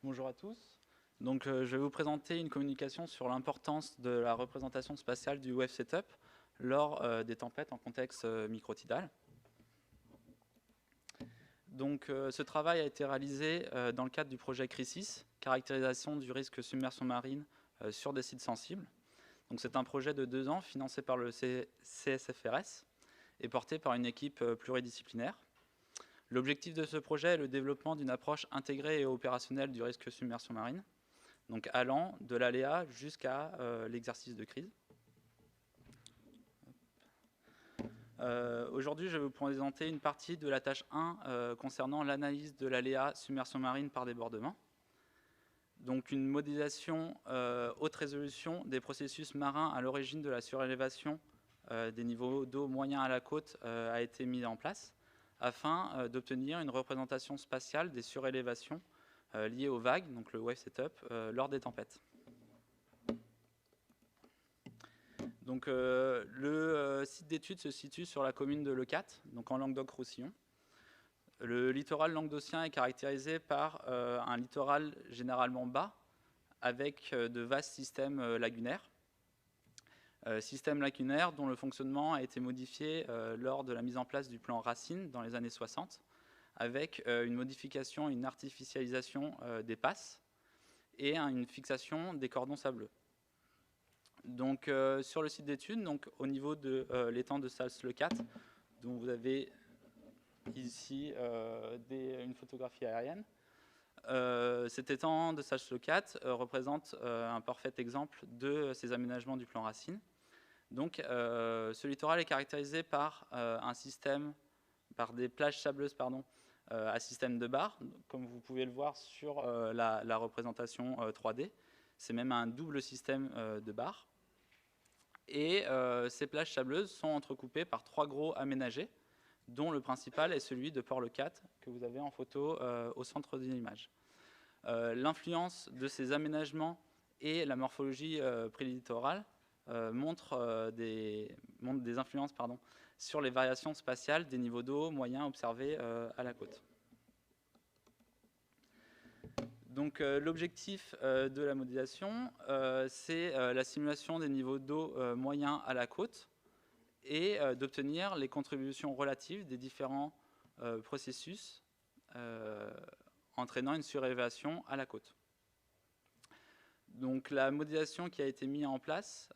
Bonjour à tous. Donc, je vais vous présenter une communication sur l'importance de la représentation spatiale du wave setup lors des tempêtes en contexte microtidal. Donc, ce travail a été réalisé dans le cadre du projet CRISIS, caractérisation du risque submersion marine sur des sites sensibles. Donc, c'est un projet de 2 ans financé par le CSFRS et porté par une équipe pluridisciplinaire. L'objectif de ce projet est le développement d'une approche intégrée et opérationnelle du risque submersion marine, donc allant de l'aléa jusqu'à l'exercice de crise. Aujourd'hui, je vais vous présenter une partie de la tâche 1 concernant l'analyse de l'aléa submersion marine par débordement. Donc une modélisation haute résolution des processus marins à l'origine de la surélévation des niveaux d'eau moyens à la côte a été mise en place afin d'obtenir une représentation spatiale des surélévations liées aux vagues, donc le wave setup, lors des tempêtes. Donc, le site d'étude se situe sur la commune de Leucate, donc en Languedoc-Roussillon. Le littoral languedocien est caractérisé par un littoral généralement bas, avec de vastes systèmes lagunaires. Systèmes lagunaires dont le fonctionnement a été modifié lors de la mise en place du plan Racine dans les années 60, avec une modification et une artificialisation des passes et une fixation des cordons sableux. Donc, sur le site d'étude, donc au niveau de l'étang de Sals-Leucate, dont vous avez ici une photographie aérienne, cet étang de Sals-Leucate représente un parfait exemple de ces aménagements du plan Racine. Donc, ce littoral est caractérisé par par des plages sableuses, à système de barres, comme vous pouvez le voir sur la représentation 3D. C'est même un double système de barres. Et ces plages sableuses sont entrecoupées par 3 gros aménagés, dont le principal est celui de Port-Leucate, que vous avez en photo au centre de l'image. L'influence de ces aménagements et la morphologie prélittorale montrent des influences sur les variations spatiales des niveaux d'eau moyens observés à la côte. Donc, l'objectif de la modélisation, c'est la simulation des niveaux d'eau moyens à la côte et d'obtenir les contributions relatives des différents processus entraînant une surélévation à la côte. Donc, la modélisation qui a été mise en place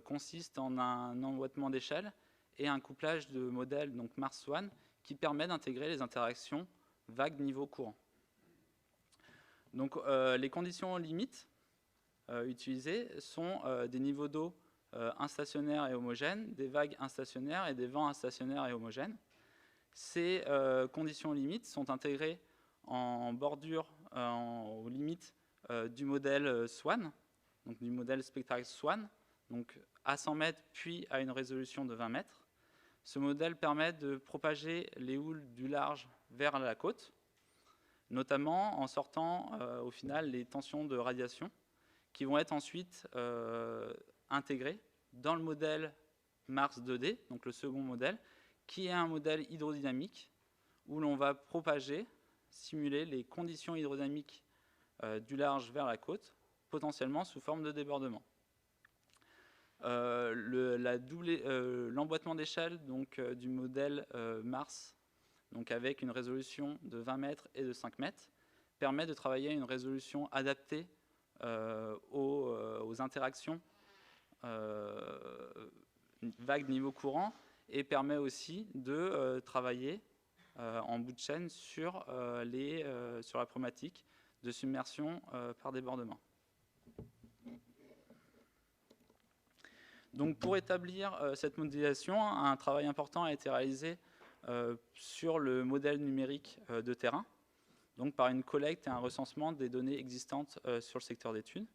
consiste en un emboîtement d'échelle et un couplage de modèles, donc Mars-Swan, qui permet d'intégrer les interactions vagues niveau courant. Donc, les conditions limites utilisées sont des niveaux d'eau instationnaires et homogènes, des vagues instationnaires et des vents instationnaires et homogènes. Ces conditions limites sont intégrées en bordure, aux limites du modèle SWAN, donc du modèle spectral SWAN, donc à 100 mètres puis à une résolution de 20 mètres. Ce modèle permet de propager les houles du large vers la côte, notamment en sortant au final les tensions de radiation qui vont être ensuite intégrées dans le modèle Mars 2D, donc le second modèle, qui est un modèle hydrodynamique où l'on va propager, simuler les conditions hydrodynamiques du large vers la côte, potentiellement sous forme de débordement. L'emboîtement d'échelle du modèle Mars, donc avec une résolution de 20 mètres et de 5 mètres, permet de travailler à une résolution adaptée aux interactions vagues niveau courant et permet aussi de travailler en bout de chaîne sur la problématique de submersion par débordement. Donc, pour établir cette modélisation, un travail important a été réalisé sur le modèle numérique de terrain, donc par une collecte et un recensement des données existantes sur le secteur d'études.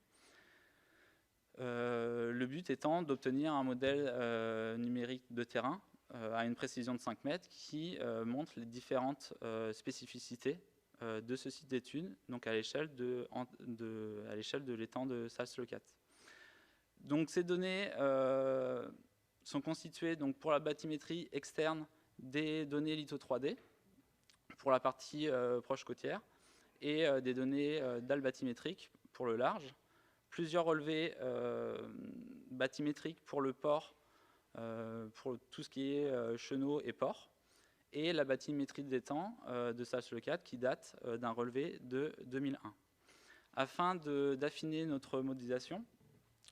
Le but étant d'obtenir un modèle numérique de terrain à une précision de 5 mètres qui montre les différentes spécificités de ce site d'études, donc à l'échelle de l'étang de Sals-Leucate. Donc, ces données sont constituées pour la bathymétrie externe des données litho 3D pour la partie proche côtière et des données dalles bathymétriques pour le large, plusieurs relevés bathymétriques pour le port, pour tout ce qui est chenaux et port, et la bathymétrie des temps de SAGE-Le4 qui date d'un relevé de 2001. Afin d'affiner notre modélisation,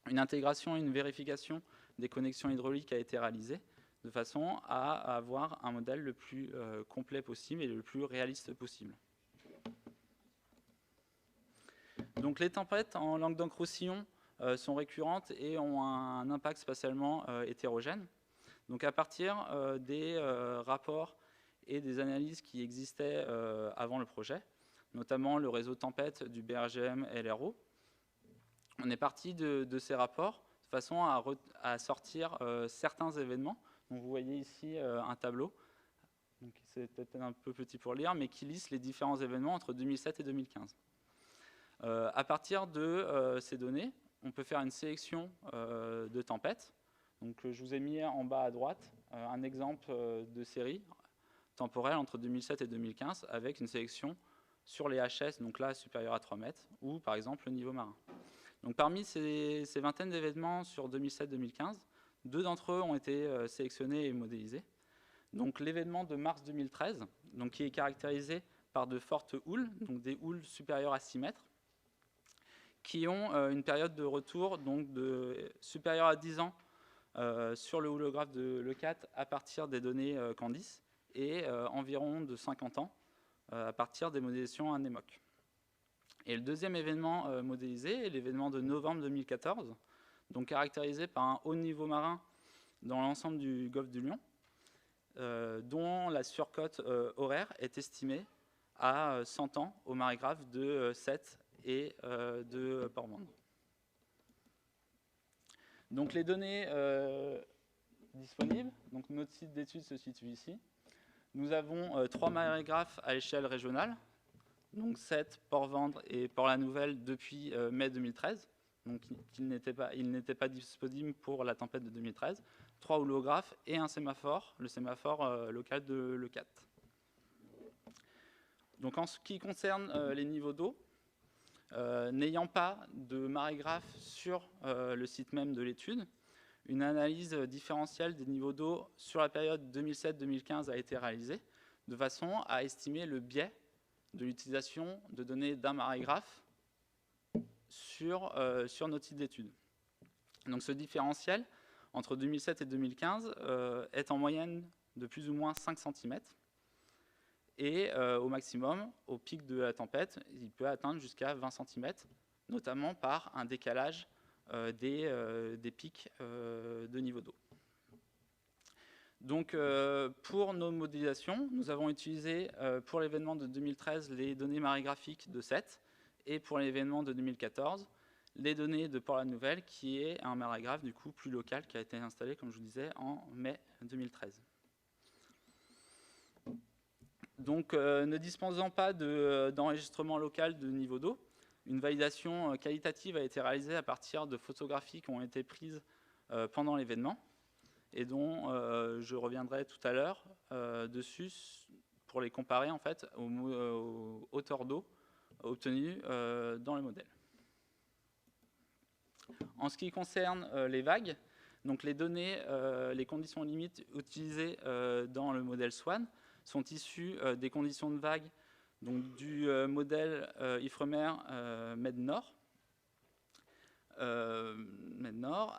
une intégration et une vérification des connexions hydrauliques a été réalisée de façon à avoir un modèle le plus complet possible et le plus réaliste possible. Donc les tempêtes en Languedoc-Roussillon sont récurrentes et ont un impact spatialement hétérogène. Donc à partir des rapports et des analyses qui existaient avant le projet, notamment le réseau tempête du BRGM LRO, on est parti de ces rapports de façon à sortir certains événements. Donc vous voyez ici un tableau, c'est peut-être un peu petit pour lire, mais qui liste les différents événements entre 2007 et 2015. À partir de ces données, on peut faire une sélection de tempêtes. Donc, je vous ai mis en bas à droite un exemple de série temporelle entre 2007 et 2015 avec une sélection sur les HS, donc là supérieur à 3 mètres, ou par exemple le niveau marin. Donc, parmi ces vingtaines d'événements sur 2007-2015, 2 d'entre eux ont été sélectionnés et modélisés. Donc l'événement de mars 2013, donc, qui est caractérisé par de fortes houles, donc des houles supérieures à 6 mètres, qui ont une période de retour donc supérieure à 10 ans sur le houlographe de Le4 à partir des données Candice et environ de 50 ans à partir des modélisations anémoques. Et le deuxième événement modélisé est l'événement de novembre 2014, donc caractérisé par un haut niveau marin dans l'ensemble du golfe du Lion, dont la surcote horaire est estimée à 100 ans au marégraphe de Sète et de Port-Mendre. Donc les données disponibles, donc notre site d'études se situe ici. Nous avons 3 marégraphes à l'échelle régionale, donc Sète, Port-Vendre et Port-la-Nouvelle depuis mai 2013. Donc il n'était pas disponible pour la tempête de 2013. 3 houlographes et un sémaphore, le sémaphore local de Le4. Donc en ce qui concerne les niveaux d'eau, n'ayant pas de marégraphe sur le site même de l'étude, une analyse différentielle des niveaux d'eau sur la période 2007-2015 a été réalisée de façon à estimer le biais de l'utilisation de données d'un marégraphe sur notre site d'étude. Donc ce différentiel entre 2007 et 2015 est en moyenne de plus ou moins 5 cm. Et au maximum, au pic de la tempête, il peut atteindre jusqu'à 20 cm, notamment par un décalage des pics de niveau d'eau. Donc pour nos modélisations, nous avons utilisé pour l'événement de 2013 les données marégraphiques de Sète et pour l'événement de 2014 les données de Port-la-Nouvelle, qui est un marégraphe du coup plus local qui a été installé, comme je vous disais, en mai 2013. Donc, ne disposant pas d'enregistrement local de niveau d'eau, une validation qualitative a été réalisée à partir de photographies qui ont été prises pendant l'événement et dont je reviendrai tout à l'heure dessus pour les comparer en fait aux hauteurs d'eau obtenues dans le modèle. En ce qui concerne les vagues, donc les données, les conditions limites utilisées dans le modèle SWAN sont issues des conditions de vague donc du modèle Ifremer Med-Nord,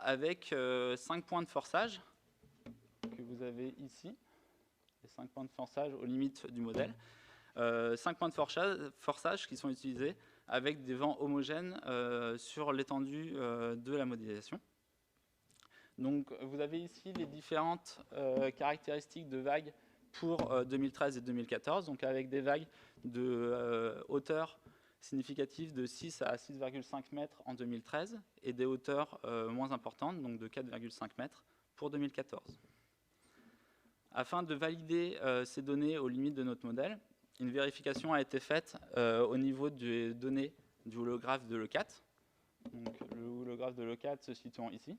avec 5 points de forçage que vous avez ici, les 5 points de forçage aux limites du modèle, 5 points de forçage qui sont utilisés avec des vents homogènes sur l'étendue de la modélisation. Donc vous avez ici les différentes caractéristiques de vagues pour 2013 et 2014, donc avec des vagues de hauteur significative de 6 à 6,5 mètres en 2013 et des hauteurs moins importantes, donc de 4,5 mètres pour 2014. Afin de valider ces données aux limites de notre modèle, une vérification a été faite au niveau des données du houlographe de Le4. Donc, le houlographe de Le4 se situant ici.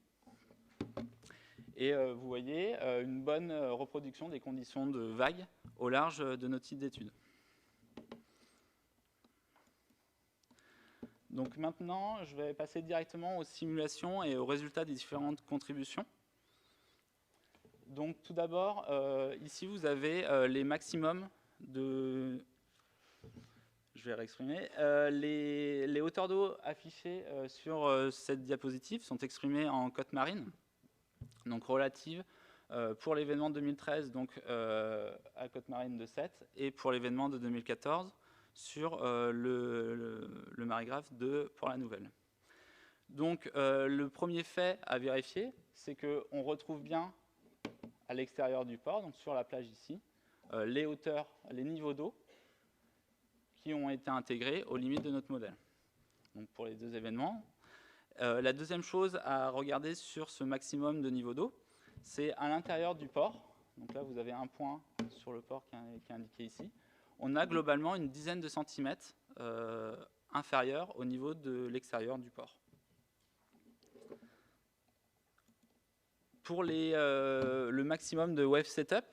Et vous voyez une bonne reproduction des conditions de vague au large de notre site d'étude. Donc maintenant, je vais passer directement aux simulations et aux résultats des différentes contributions. Donc tout d'abord, ici vous avez les maximums de... Je vais réexprimer. Les hauteurs d'eau affichées sur cette diapositive sont exprimées en cote marine, donc relative pour l'événement de 2013, donc à cote marine de 7, et pour l'événement de 2014 sur le marégraphe pour la nouvelle. Donc le premier fait à vérifier, c'est qu'on retrouve bien à l'extérieur du port, donc sur la plage ici, les hauteurs, les niveaux d'eau qui ont été intégrés aux limites de notre modèle. Donc pour les deux événements. La deuxième chose à regarder sur ce maximum de niveau d'eau, c'est à l'intérieur du port. Donc là, vous avez un point sur le port qui est indiqué ici. On a globalement une dizaine de centimètres inférieur au niveau de l'extérieur du port. Pour le maximum de wave setup,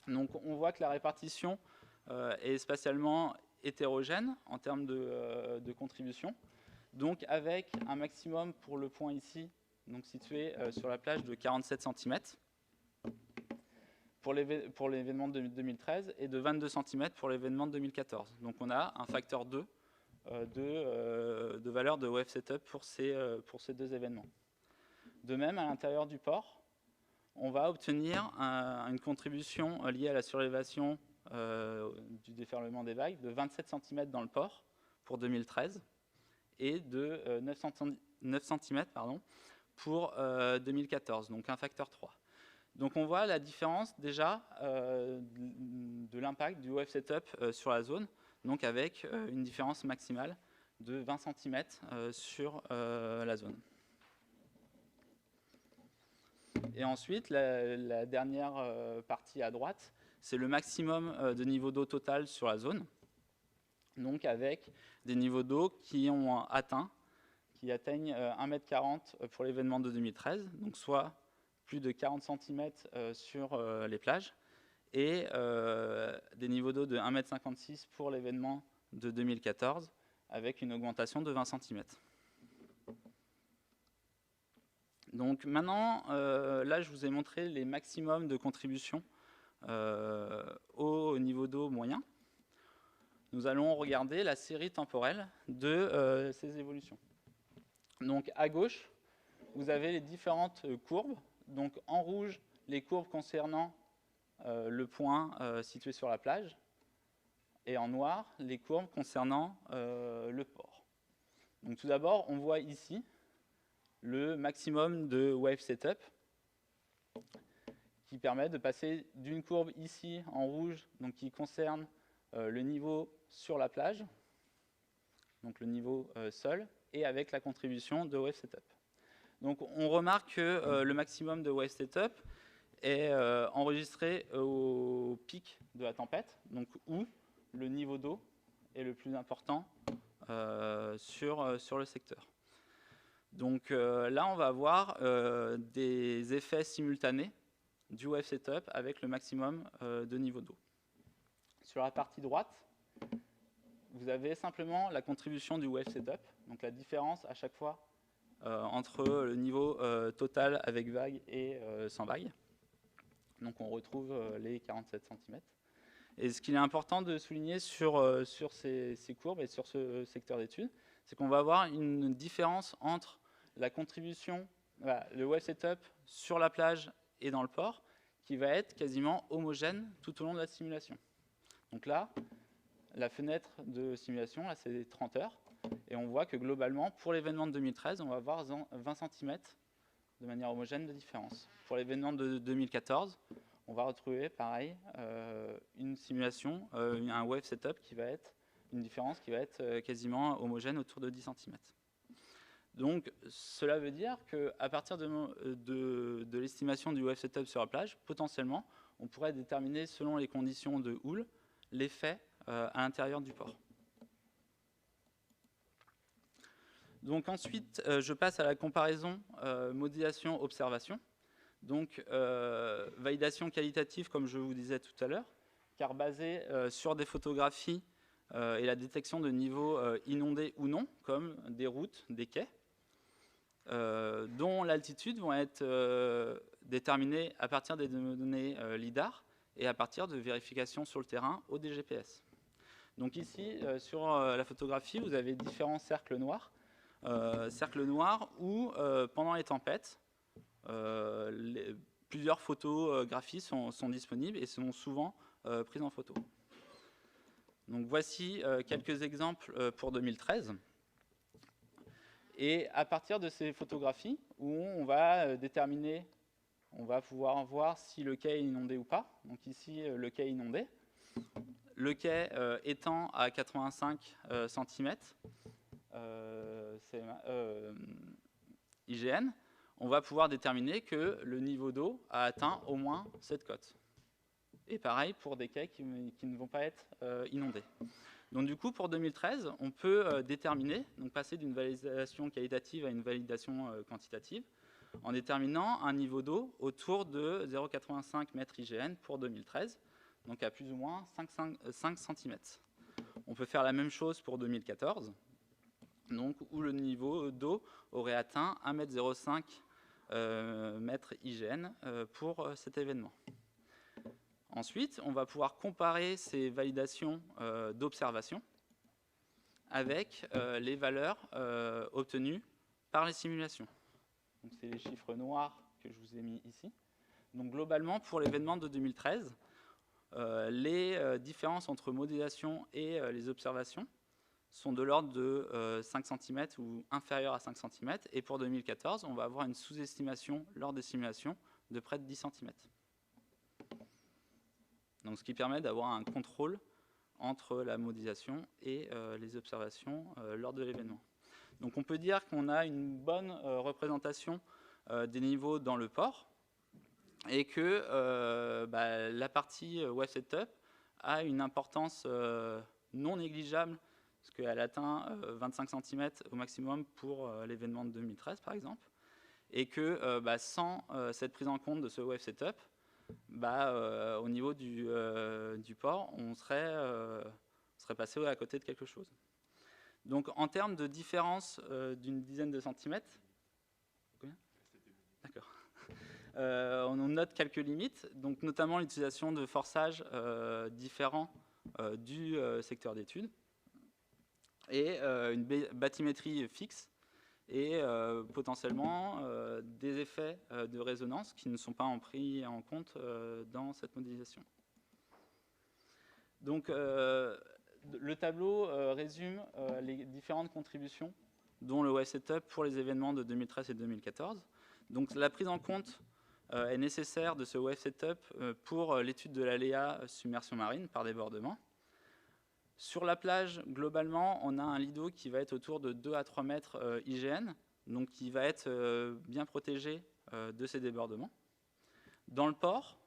donc on voit que la répartition est spatialement hétérogène en termes de contribution. Donc avec un maximum pour le point ici, donc situé sur la plage de 47 cm pour l'événement de 2013 et de 22 cm pour l'événement de 2014. Donc on a un facteur 2 de valeur de wave setup pour ces deux événements. De même, à l'intérieur du port, on va obtenir une contribution liée à la surélévation du déferlement des vagues de 27 cm dans le port pour 2013 et de 9 cm pour 2014, donc un facteur 3. Donc on voit la différence déjà de l'impact du wave setup sur la zone, donc avec une différence maximale de 20 cm sur la zone. Et ensuite, la dernière partie à droite, c'est le maximum de niveau d'eau total sur la zone, donc avec des niveaux d'eau qui atteignent 1,40 m pour l'événement de 2013, donc soit plus de 40 cm sur les plages, et des niveaux d'eau de 1,56 m pour l'événement de 2014, avec une augmentation de 20 cm. Donc maintenant, là, je vous ai montré les maximums de contribution au niveau d'eau moyen. Nous allons regarder la série temporelle de ces évolutions. Donc à gauche, vous avez les différentes courbes. Donc en rouge, les courbes concernant le point situé sur la plage, et en noir, les courbes concernant le port. Donc tout d'abord, on voit ici le maximum de wave setup qui permet de passer d'une courbe ici en rouge, donc qui concerne le niveau sur la plage, donc le niveau sol, et avec la contribution de wave setup. Donc on remarque que le maximum de wave setup est enregistré au pic de la tempête, donc où le niveau d'eau est le plus important sur le secteur. Donc là, on va avoir des effets simultanés du wave setup avec le maximum de niveau d'eau. Sur la partie droite, vous avez simplement la contribution du wave setup, donc la différence à chaque fois entre le niveau total avec vague et sans vague. Donc on retrouve les 47 cm. Et ce qu'il est important de souligner sur ces courbes et sur ce secteur d'études, c'est qu'on va avoir une différence entre la contribution, le wave setup sur la plage et dans le port, qui va être quasiment homogène tout au long de la simulation. Donc là, la fenêtre de simulation, là, c'est 30 heures. Et on voit que globalement, pour l'événement de 2013, on va avoir 20 cm de manière homogène de différence. Pour l'événement de 2014, on va retrouver, pareil, une simulation, un wave setup qui va être une différence qui va être quasiment homogène autour de 10 cm. Donc, cela veut dire qu'à partir de l'estimation du wave setup sur la plage, potentiellement, on pourrait déterminer, selon les conditions de houle, l'effet à l'intérieur du port. Donc ensuite, je passe à la comparaison modélisation-observation. Donc, validation qualitative, comme je vous disais tout à l'heure, car basée sur des photographies et la détection de niveaux inondés ou non, comme des routes, des quais, dont l'altitude vont être déterminées à partir des données LIDAR et à partir de vérifications sur le terrain au DGPS. Donc ici, sur la photographie, vous avez différents cercles noirs. Cercles noirs où, pendant les tempêtes, plusieurs photographies sont disponibles et sont souvent prises en photo. Donc voici quelques exemples pour 2013. Et à partir de ces photographies, où on va déterminer, on va pouvoir voir si le quai est inondé ou pas. Donc ici, le quai est inondé. Le quai étant à 85 cm IGN, on va pouvoir déterminer que le niveau d'eau a atteint au moins cette cote. Et pareil pour des quais qui ne vont pas être inondés. Donc du coup, pour 2013, on peut déterminer, donc passer d'une validation qualitative à une validation quantitative, en déterminant un niveau d'eau autour de 0,85 m IGN pour 2013, donc à plus ou moins 5 cm. On peut faire la même chose pour 2014, donc, où le niveau d'eau aurait atteint 1,05 m IGN pour cet événement. Ensuite, on va pouvoir comparer ces validations d'observation avec les valeurs obtenues par les simulations. C'est les chiffres noirs que je vous ai mis ici. Donc, globalement, pour l'événement de 2013, les différences entre modélisation et les observations sont de l'ordre de 5 cm ou inférieurs à 5 cm. Et pour 2014, on va avoir une sous-estimation lors des simulations de près de 10 cm. Donc, ce qui permet d'avoir un contrôle entre la modélisation et les observations lors de l'événement. Donc on peut dire qu'on a une bonne représentation des niveaux dans le port et que la partie web setup a une importance non négligeable parce qu'elle atteint 25 cm au maximum pour l'événement de 2013 par exemple, et que sans cette prise en compte de ce web setup, au niveau du port, on serait passé à côté de quelque chose. Donc en termes de différence d'une dizaine de centimètres, d'accord. On note quelques limites, donc notamment l'utilisation de forçages différents du secteur d'études et une bathymétrie fixe et potentiellement des effets de résonance qui ne sont pas pris en compte dans cette modélisation. Donc le tableau résume les différentes contributions dont le web setup pour les événements de 2013 et 2014. Donc la prise en compte est nécessaire de ce web setup pour l'étude de l'aléa submersion marine par débordement. Sur la plage, globalement, on a un lit d'eau qui va être autour de 2 à 3 mètres IGN, donc qui va être bien protégé de ces débordements. Dans le port,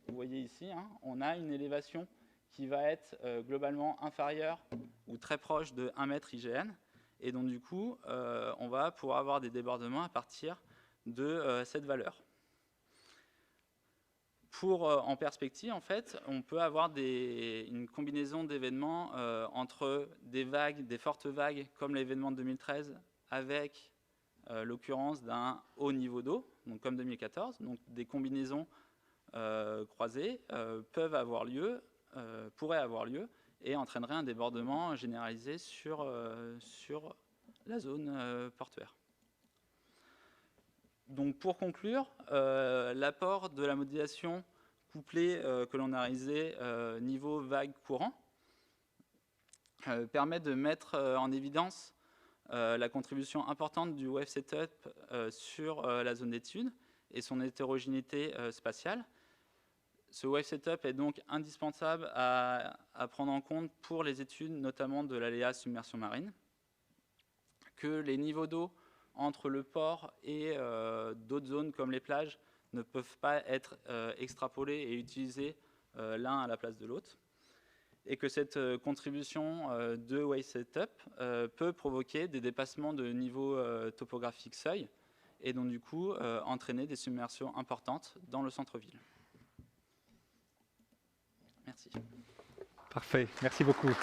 vous voyez ici, on a une élévation qui va être globalement inférieure ou très proche de 1 mètre IGN, et donc du coup, on va pouvoir avoir des débordements à partir de cette valeur. En perspective, en fait, on peut avoir une combinaison d'événements entre des vagues, des fortes vagues, comme l'événement de 2013, avec l'occurrence d'un haut niveau d'eau, donc comme 2014. Donc des combinaisons croisées pourraient avoir lieu et entraîneraient un débordement généralisé sur la zone portuaire. Donc pour conclure, l'apport de la modélisation couplée que l'on a réalisé niveau vague courant permet de mettre en évidence la contribution importante du web setup sur la zone d'étude et son hétérogénéité spatiale. Ce web setup est donc indispensable à prendre en compte pour les études, notamment de l'aléa submersion marine, que les niveaux d'eau entre le port et d'autres zones comme les plages ne peuvent pas être extrapolés et utilisés l'un à la place de l'autre, et que cette contribution de wave setup peut provoquer des dépassements de niveau topographique seuil et donc du coup entraîner des submersions importantes dans le centre-ville. Merci. Parfait, merci beaucoup.